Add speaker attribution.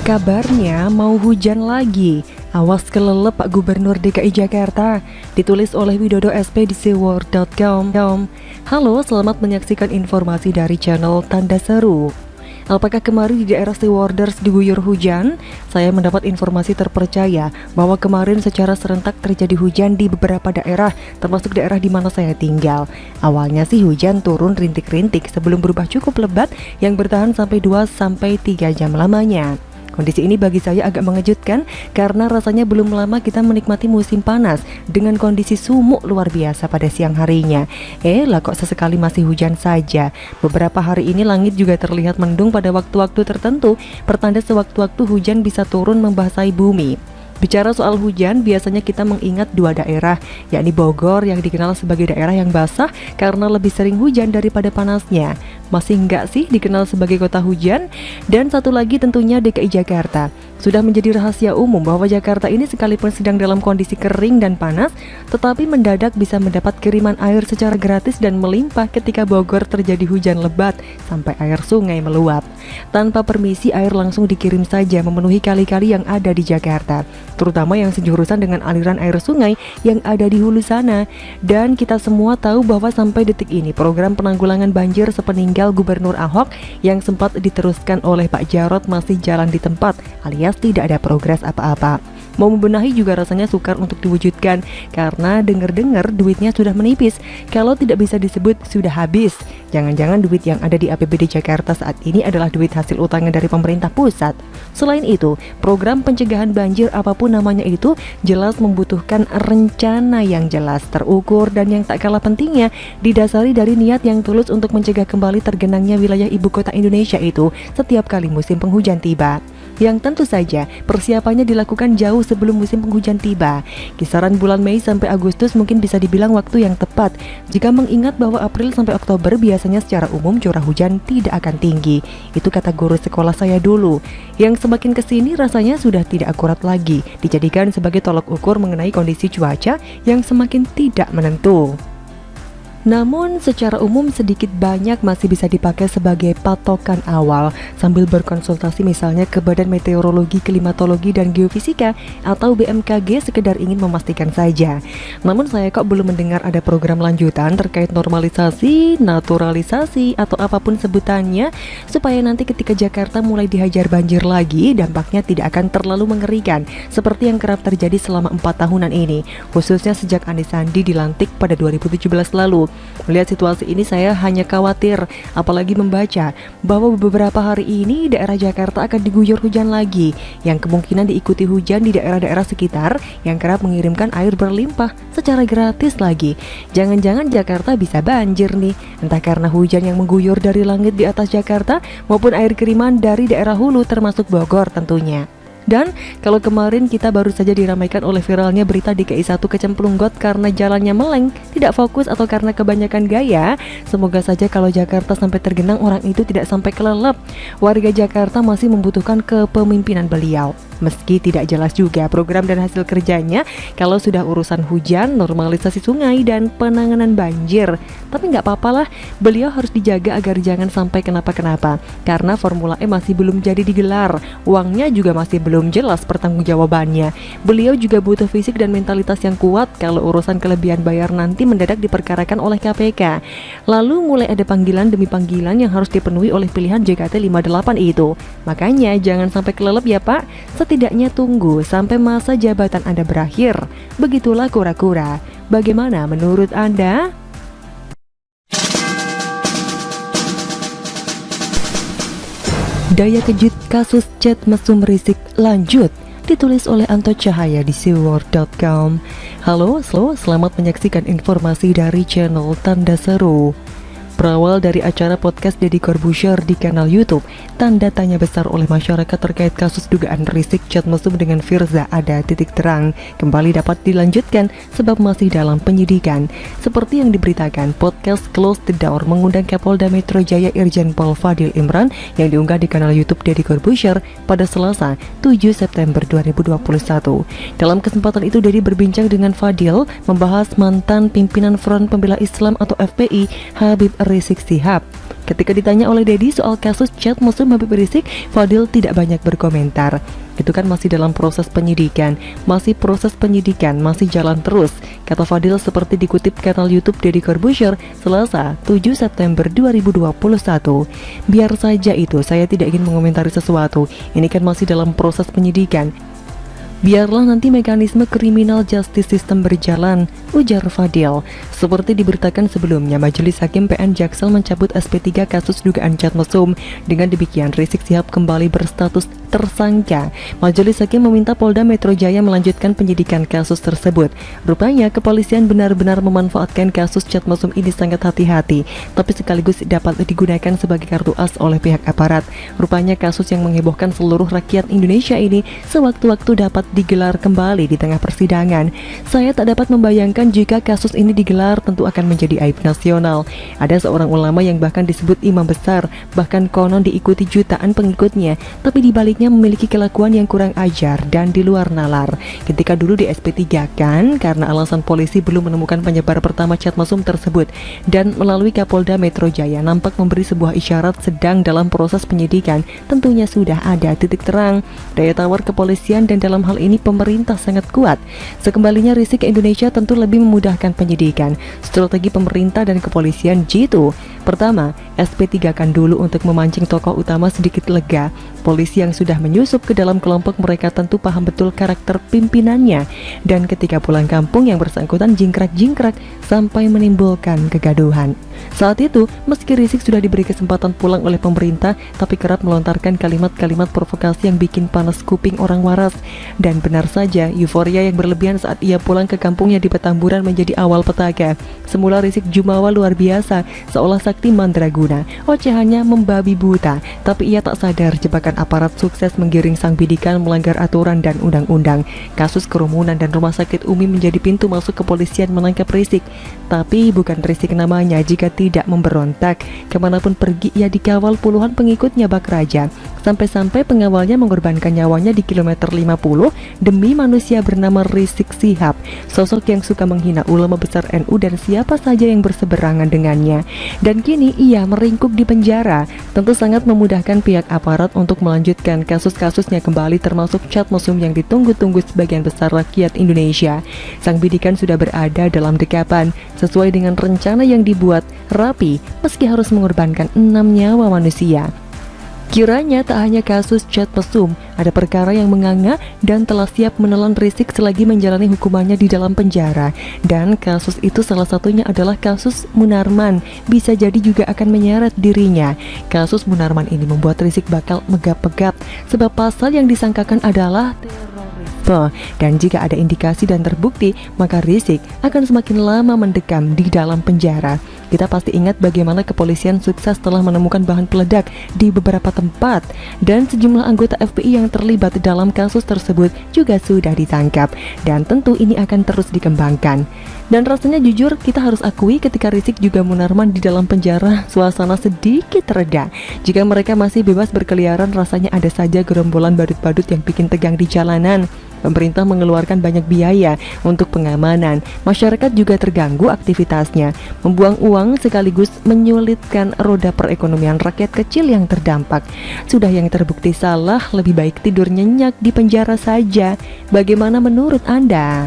Speaker 1: Kabarnya mau hujan lagi. Awas kelelep Pak Gubernur DKI Jakarta. Ditulis oleh Widodo SP di seaworld.com. Halo, selamat menyaksikan informasi dari channel Tanda Seru. Apakah kemarin di daerah Seawarders diguyur hujan? Saya mendapat informasi terpercaya bahwa kemarin secara serentak terjadi hujan di beberapa daerah, termasuk daerah di mana saya tinggal. Awalnya sih hujan turun rintik-rintik sebelum berubah cukup lebat yang bertahan sampai 2-3 jam lamanya. Kondisi ini bagi saya agak mengejutkan karena rasanya belum lama kita menikmati musim panas dengan kondisi sumuk luar biasa pada siang harinya. Lah kok sesekali masih hujan saja. Beberapa hari ini langit juga terlihat mendung pada waktu-waktu tertentu, pertanda sewaktu-waktu hujan bisa turun membasahi bumi. Bicara soal hujan, biasanya kita mengingat dua daerah, yakni Bogor yang dikenal sebagai daerah yang basah karena lebih sering hujan daripada panasnya. Masih enggak sih dikenal sebagai kota hujan? Dan satu lagi tentunya DKI Jakarta. Sudah menjadi rahasia umum bahwa Jakarta ini sekalipun sedang dalam kondisi kering dan panas, tetapi mendadak bisa mendapat kiriman air secara gratis dan melimpah ketika Bogor terjadi hujan lebat sampai air sungai meluap. Tanpa permisi, air langsung dikirim saja memenuhi kali-kali yang ada di Jakarta, terutama yang sejurusan dengan aliran air sungai yang ada di hulu sana. Dan kita semua tahu bahwa sampai detik ini program penanggulangan banjir sepeninggal Gubernur Ahok yang sempat diteruskan oleh Pak Jarot masih jalan di tempat, alias tidak ada progres apa-apa. Mau membenahi juga rasanya sukar untuk diwujudkan karena dengar-dengar duitnya sudah menipis, kalau tidak bisa disebut sudah habis. Jangan-jangan duit yang ada di APBD Jakarta saat ini adalah duit hasil utangnya dari pemerintah pusat. Selain itu, program pencegahan banjir apapun namanya itu jelas membutuhkan rencana yang jelas, terukur, dan yang tak kalah pentingnya didasari dari niat yang tulus untuk mencegah kembali tergenangnya wilayah ibu kota Indonesia itu setiap kali musim penghujan tiba. Yang tentu saja persiapannya dilakukan jauh sebelum musim penghujan tiba. Kisaran bulan Mei sampai Agustus mungkin bisa dibilang waktu yang tepat jika mengingat bahwa April sampai Oktober biasanya secara umum curah hujan tidak akan tinggi. Itu kata guru sekolah saya dulu. Yang semakin kesini rasanya sudah tidak akurat lagi, dijadikan sebagai tolok ukur mengenai kondisi cuaca yang semakin tidak menentu. Namun secara umum sedikit banyak masih bisa dipakai sebagai patokan awal sambil berkonsultasi misalnya ke Badan Meteorologi, Klimatologi, dan Geofisika atau BMKG sekedar ingin memastikan saja. Namun saya kok belum mendengar ada program lanjutan terkait normalisasi, naturalisasi, atau apapun sebutannya supaya nanti ketika Jakarta mulai dihajar banjir lagi dampaknya tidak akan terlalu mengerikan seperti yang kerap terjadi selama 4 tahunan ini, khususnya sejak Anies Sandi dilantik pada 2017 lalu. Melihat situasi ini saya hanya khawatir, apalagi membaca bahwa beberapa hari ini daerah Jakarta akan diguyur hujan lagi, yang kemungkinan diikuti hujan di daerah-daerah sekitar yang kerap mengirimkan air berlimpah secara gratis lagi. Jangan-jangan Jakarta bisa banjir nih, entah karena hujan yang mengguyur dari langit di atas Jakarta maupun air kiriman dari daerah hulu termasuk Bogor tentunya. Dan kalau kemarin kita baru saja diramaikan oleh viralnya berita DKI 1 kecemplung got karena jalannya meleng, tidak fokus atau karena kebanyakan gaya, semoga saja kalau Jakarta sampai tergenang orang itu tidak sampai kelelep. Warga Jakarta masih membutuhkan kepemimpinan beliau. Meski tidak jelas juga program dan hasil kerjanya kalau sudah urusan hujan, normalisasi sungai, dan penanganan banjir. Tapi nggak apa-apalah, beliau harus dijaga agar jangan sampai kenapa-kenapa. Karena Formula E masih belum jadi digelar, uangnya juga masih belum jelas pertanggungjawabannya. Beliau juga butuh fisik dan mentalitas yang kuat kalau urusan kelebihan bayar nanti mendadak diperkarakan oleh KPK. Lalu mulai ada panggilan demi panggilan yang harus dipenuhi oleh pilihan JKT 58 itu. Makanya jangan sampai kelelep ya Pak. Setidaknya tunggu sampai masa jabatan Anda berakhir. Begitulah kura-kura. Bagaimana menurut Anda? Daya kejut kasus chat mesum risik lanjut, ditulis oleh Anto Cahaya di seaworld.com. Halo, selamat menyaksikan informasi dari channel Tanda Seru. Berawal dari acara podcast Deddy Corbuzier di kanal YouTube, tanda tanya besar oleh masyarakat terkait kasus dugaan risik chat mesum dengan Firza ada titik terang kembali dapat dilanjutkan sebab masih dalam penyidikan. Seperti yang diberitakan, podcast Close the Door mengundang Kapolda Metro Jaya Irjen Pol Fadil Imran yang diunggah di kanal YouTube Deddy Corbuzier pada Selasa 7 September 2021. Dalam kesempatan itu Deddy berbincang dengan Fadil membahas mantan pimpinan Front Pembela Islam atau FPI Habib Rizik Syihab. Ketika ditanya oleh Deddy soal kasus chat mesum Habib Rizik, Fadil tidak banyak berkomentar. Itu kan masih dalam proses penyidikan, masih jalan terus, kata Fadil seperti dikutip kanal YouTube Deddy Corbuzier Selasa 7 September 2021. Biar saja itu, saya tidak ingin mengomentari sesuatu, ini kan masih dalam proses penyidikan. Biarlah nanti mekanisme criminal justice system berjalan, ujar Fadil. Seperti diberitakan sebelumnya, Majelis Hakim PN Jaksel mencabut SP3 kasus dugaan chat mesum. Dengan demikian, Rizik Syihab kembali berstatus tersangka. Majelis Hakim meminta Polda Metro Jaya melanjutkan penyidikan kasus tersebut. Rupanya, kepolisian benar-benar memanfaatkan kasus chat mesum ini sangat hati-hati, tapi sekaligus dapat digunakan sebagai kartu as oleh pihak aparat. Rupanya kasus yang menghebohkan seluruh rakyat Indonesia ini sewaktu-waktu dapat digelar kembali di tengah persidangan. Saya tak dapat membayangkan jika kasus ini digelar, tentu akan menjadi aib nasional. Ada seorang ulama yang bahkan disebut imam besar, bahkan konon diikuti jutaan pengikutnya, tapi dibaliknya memiliki kelakuan yang kurang ajar dan di luar nalar. Ketika dulu di SP3 kan, karena alasan polisi belum menemukan penyebar pertama chat mesum tersebut, dan melalui Kapolda Metro Jaya nampak memberi sebuah isyarat sedang dalam proses penyidikan, tentunya sudah ada titik terang. Daya tawar kepolisian dan dalam hal ini pemerintah sangat kuat. Sekembalinya Rizik ke Indonesia tentu lebih memudahkan penyidikan. Strategi pemerintah dan kepolisian jitu. Pertama, SP3 kan dulu untuk memancing tokoh utama sedikit lega. Polisi yang sudah menyusup ke dalam kelompok mereka tentu paham betul karakter pimpinannya. Dan ketika pulang kampung yang bersangkutan jingkrak-jingkrak sampai menimbulkan kegaduhan. Saat itu, meski Rizik sudah diberi kesempatan pulang oleh pemerintah, tapi kerap melontarkan kalimat-kalimat provokasi yang bikin panas kuping orang waras. Dan benar saja, euforia yang berlebihan saat ia pulang ke kampungnya di Petamburan menjadi awal petaka. Semula Rizik jumawa luar biasa, seolah sakti mandraguna, ocehannya membabi buta, tapi ia tak sadar jebakan aparat sukses menggiring sang bidikan melanggar aturan dan undang-undang. Kasus kerumunan dan rumah sakit Umi menjadi pintu masuk kepolisian menangkap Rizik. Tapi bukan Rizik namanya jika tidak memberontak. Kemanapun pergi ia dikawal puluhan pengikutnya bak raja. Sampai-sampai pengawalnya mengorbankan nyawanya di kilometer 50 demi manusia bernama Rizik Syihab, sosok yang suka menghina ulama besar NU dan siapa saja yang berseberangan dengannya. Dan kini ia meringkuk di penjara. Tentu sangat memudahkan pihak aparat untuk melanjutkan kasus-kasusnya kembali, termasuk chat mesum yang ditunggu-tunggu sebagian besar rakyat Indonesia. Sang bidikan sudah berada dalam dekapan, sesuai dengan rencana yang dibuat rapi, meski harus mengorbankan 6 nyawa manusia. Kiranya tak hanya kasus chat mesum, ada perkara yang menganga dan telah siap menelan Rizik selagi menjalani hukumannya di dalam penjara. Dan kasus itu salah satunya adalah kasus Munarman, bisa jadi juga akan menyeret dirinya. Kasus Munarman ini membuat Rizik bakal megap-megap, sebab pasal yang disangkakan adalah terorisme. Dan jika ada indikasi dan terbukti, maka Rizik akan semakin lama mendekam di dalam penjara. Kita pasti ingat bagaimana kepolisian sukses telah menemukan bahan peledak di beberapa tempat, dan sejumlah anggota FPI yang terlibat dalam kasus tersebut juga sudah ditangkap, dan tentu ini akan terus dikembangkan. Dan rasanya jujur kita harus akui ketika Rizik juga Munarman di dalam penjara, suasana sedikit reda. Jika mereka masih bebas berkeliaran, rasanya ada saja gerombolan badut-badut yang bikin tegang di jalanan. Pemerintah mengeluarkan banyak biaya untuk pengamanan, masyarakat juga terganggu aktivitasnya, membuang uang sekaligus menyulitkan roda perekonomian rakyat kecil yang terdampak. Sudah yang terbukti salah, lebih baik tidur nyenyak di penjara saja. Bagaimana menurut Anda?